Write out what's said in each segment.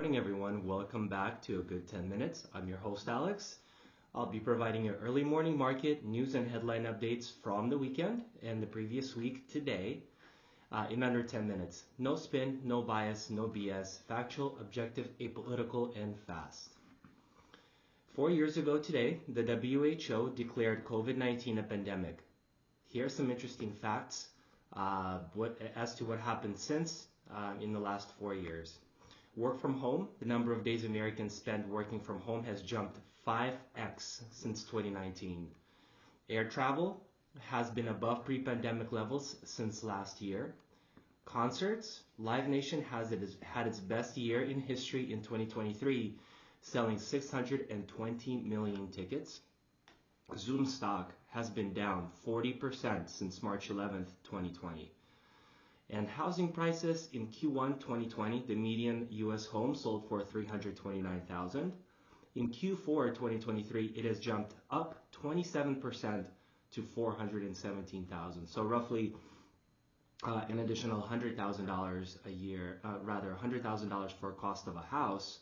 Morning, everyone. Welcome back to A Good 10 Minutes. I'm your host, Alex. I'll be providing your early morning market news and headline updates from the weekend and the previous week today in under 10 minutes. No spin, no bias, no BS, factual, objective, apolitical, and fast. 4 years ago today, the WHO declared COVID-19 a pandemic. Here are some interesting facts as to what happened since in the last 4 years. Work from home, the number of days Americans spend working from home has jumped 5x since 2019. Air travel has been above pre-pandemic levels since last year. Concerts, Live Nation has had its best year in history in 2023, selling 620 million tickets. Zoom stock has been down 40% since March 11th, 2020. And housing prices in Q1 2020, the median US home sold for $329,000. In Q4 2023, it has jumped up 27% to $417,000. So roughly an additional $100,000 a year, $100,000 for a cost of a house.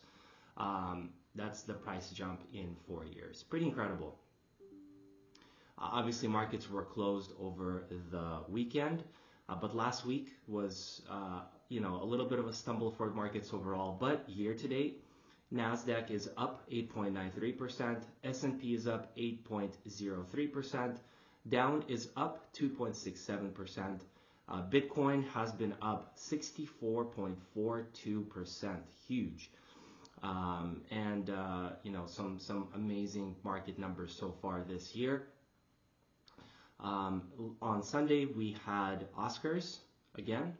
That's the price jump in 4 years. Pretty incredible. Obviously, markets were closed over the weekend. But last week was, a little bit of a stumble for markets overall. But year to date, NASDAQ is up 8.93%, S&P is up 8.03%, Dow is up 2.67%, Bitcoin has been up 64.42%, huge. Some amazing market numbers so far this year. On Sunday, we had Oscars again,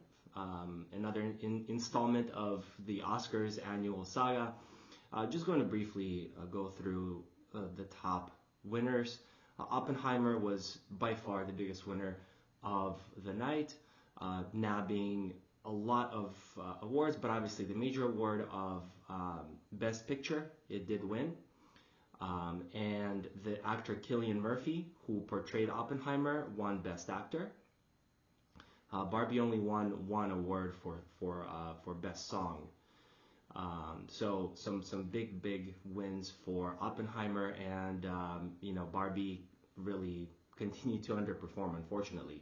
another installment of the Oscars annual saga. Just going to briefly go through the top winners. Oppenheimer was by far the biggest winner of the night, nabbing a lot of awards, but obviously the major award of Best Picture, it did win. And the actor Cillian Murphy, who portrayed Oppenheimer, won Best Actor. Barbie only won one award for Best Song. So some big wins for Oppenheimer, and Barbie really continued to underperform, unfortunately.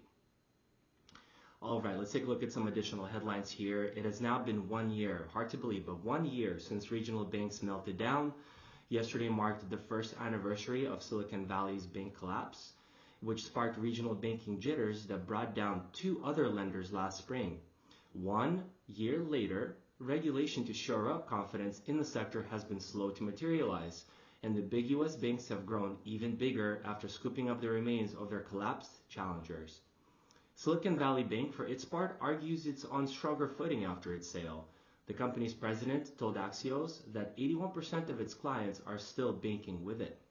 All right, let's take a look at some additional headlines here. It has now been 1 year, hard to believe, but 1 year since regional banks melted down. Yesterday marked the first anniversary of Silicon Valley's bank collapse, which sparked regional banking jitters that brought down 2 other lenders last spring. 1 year later, regulation to shore up confidence in the sector has been slow to materialize, and the big US banks have grown even bigger after scooping up the remains of their collapsed challengers. Silicon Valley Bank, for its part, argues it's on stronger footing after its sale. The company's president told Axios that 81% of its clients are still banking with it.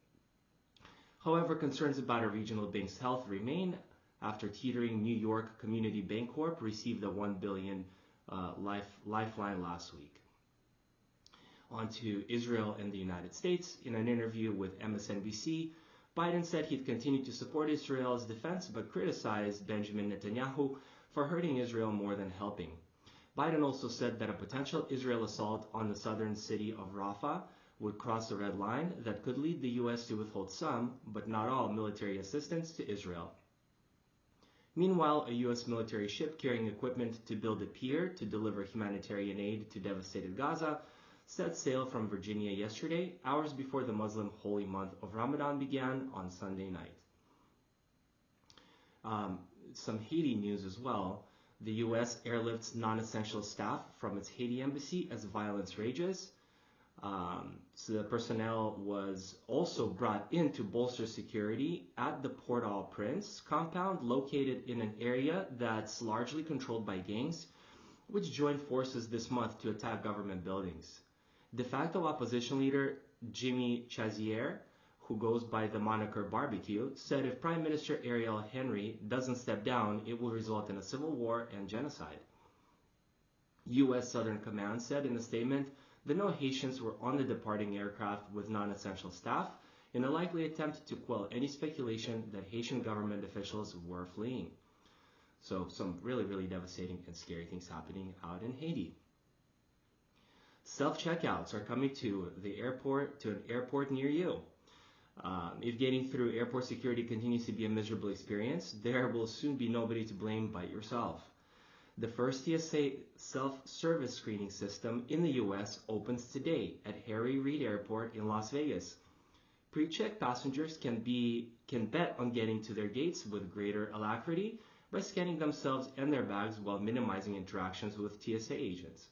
However, concerns about a regional bank's health remain after teetering New York Community Bancorp received a $1 billion lifeline last week. On to Israel and the United States. In an interview with MSNBC, Biden said he'd continue to support Israel's defense, but criticized Benjamin Netanyahu for hurting Israel more than helping. Biden also said that a potential Israel assault on the southern city of Rafah would cross a red line that could lead the U.S. to withhold some, but not all, military assistance to Israel. Meanwhile, a U.S. military ship carrying equipment to build a pier to deliver humanitarian aid to devastated Gaza set sail from Virginia yesterday, hours before the Muslim holy month of Ramadan began on Sunday night. Some Haiti news as well. The U.S. airlifts non-essential staff from its Haiti embassy as violence rages. So the personnel was also brought in to bolster security at the Port-au-Prince compound, located in an area that's largely controlled by gangs, which joined forces this month to attack government buildings. De facto opposition leader Jimmy Chauzière, who goes by the moniker Barbecue, said if Prime Minister Ariel Henry doesn't step down, it will result in a civil war and genocide. U.S. Southern Command said in a statement that no Haitians were on the departing aircraft with non-essential staff, in a likely attempt to quell any speculation that Haitian government officials were fleeing. So some really devastating and scary things happening out in Haiti. Self-checkouts are coming to an airport near you. If getting through airport security continues to be a miserable experience, there will soon be nobody to blame but yourself. The first TSA self-service screening system in the US opens today at Harry Reid Airport in Las Vegas. Pre-check passengers can bet on getting to their gates with greater alacrity by scanning themselves and their bags while minimizing interactions with TSA agents.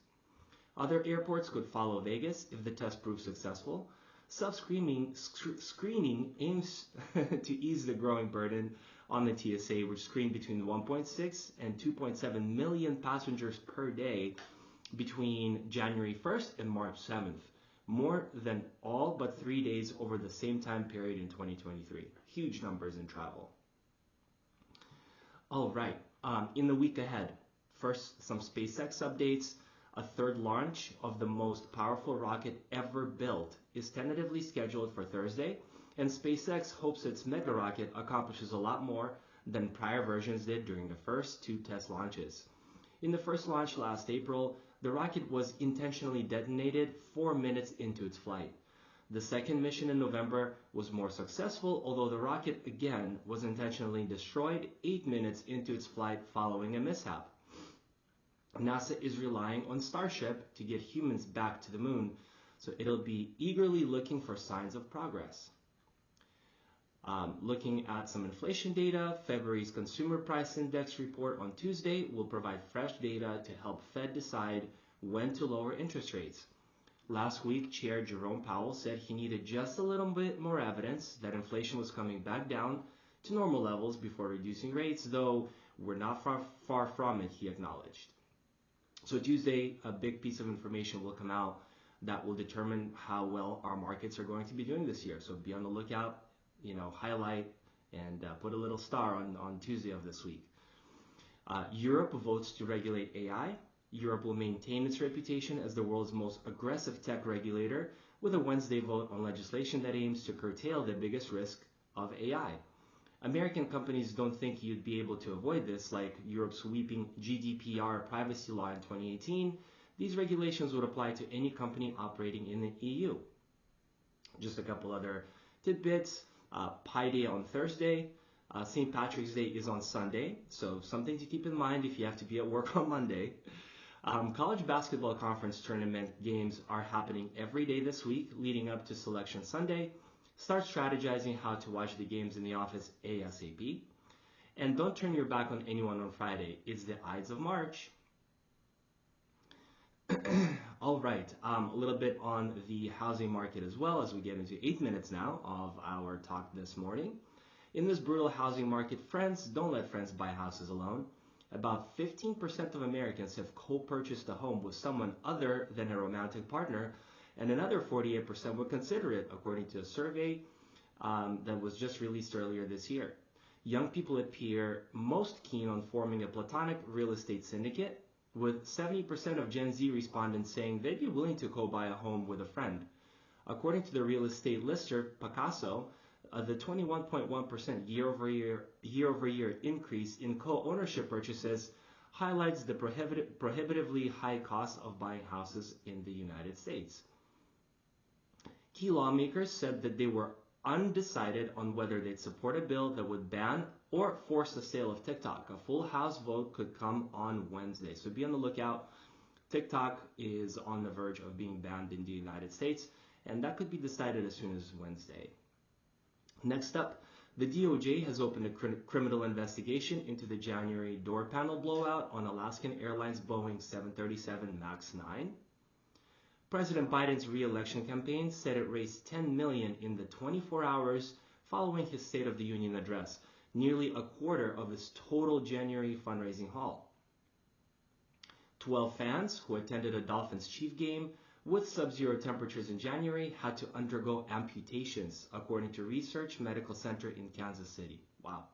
Other airports could follow Vegas if the test proves successful. Self-screening aims to ease the growing burden on the TSA, which screened between 1.6 and 2.7 million passengers per day between January 1st and March 7th, more than all but 3 days over the same time period in 2023. Huge numbers in travel. All right, in the week ahead, first some SpaceX updates. A third launch of the most powerful rocket ever built is tentatively scheduled for Thursday, and SpaceX hopes its mega rocket accomplishes a lot more than prior versions did during the first 2 test launches. In the first launch last April, the rocket was intentionally detonated 4 minutes into its flight. The second mission in November was more successful, although the rocket again was intentionally destroyed 8 minutes into its flight following a mishap. NASA is relying on Starship to get humans back to the moon, so it'll be eagerly looking for signs of progress. Looking at some inflation data, February's Consumer Price Index report on Tuesday will provide fresh data to help Fed decide when to lower interest rates. Last week, Chair Jerome Powell said he needed just a little bit more evidence that inflation was coming back down to normal levels before reducing rates, though we're not far from it, he acknowledged. So Tuesday, a big piece of information will come out that will determine how well our markets are going to be doing this year. So be on the lookout, highlight and put a little star on Tuesday of this week. Europe votes to regulate AI. Europe will maintain its reputation as the world's most aggressive tech regulator with a Wednesday vote on legislation that aims to curtail the biggest risk of AI. American companies don't think you'd be able to avoid this, like Europe's sweeping GDPR privacy law in 2018. These regulations would apply to any company operating in the EU. Just a couple other tidbits. Pi Day on Thursday. St. Patrick's Day is on Sunday, so something to keep in mind if you have to be at work on Monday. College basketball conference tournament games are happening every day this week leading up to Selection Sunday. Start strategizing how to watch the games in the office ASAP. And don't turn your back on anyone on Friday. It's the Ides of March. All right, a little bit on the housing market as well as we get into 8 minutes now of our talk this morning. In this brutal housing market, don't let friends buy houses alone. About 15% of Americans have co-purchased a home with someone other than a romantic partner, and another 48% would consider it, according to a survey that was just released earlier this year. Young people appear most keen on forming a platonic real estate syndicate, with 70% of Gen Z respondents saying they'd be willing to co-buy a home with a friend. According to the real estate lister Pacaso, the 21.1% year-over-year increase in co-ownership purchases highlights the prohibitively high cost of buying houses in the United States. Key lawmakers said that they were undecided on whether they'd support a bill that would ban or force the sale of TikTok. A full House vote could come on Wednesday, so be on the lookout. TikTok is on the verge of being banned in the United States, and that could be decided as soon as Wednesday. Next up, the DOJ has opened a criminal investigation into the January door panel blowout on Alaskan Airlines Boeing 737 MAX 9. President Biden's re-election campaign said it raised $10 million in the 24 hours following his State of the Union address, nearly a quarter of his total January fundraising haul. 12 fans who attended a Dolphins-Chiefs game with sub-zero temperatures in January had to undergo amputations, according to Research Medical Center in Kansas City. Wow.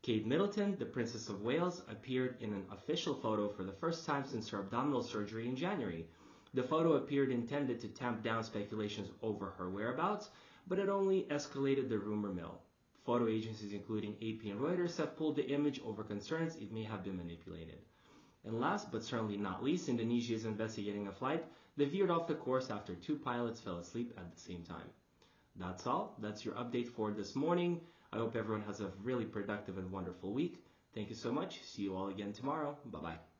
Kate Middleton, the Princess of Wales, appeared in an official photo for the first time since her abdominal surgery in January. The photo appeared intended to tamp down speculations over her whereabouts, but it only escalated the rumor mill. Photo agencies including AP and Reuters have pulled the image over concerns it may have been manipulated. And last but certainly not least, Indonesia is investigating a flight They veered off the course after 2 pilots fell asleep at the same time. That's all. That's your update for this morning. I hope everyone has a really productive and wonderful week. Thank you so much. See you all again tomorrow. Bye-bye.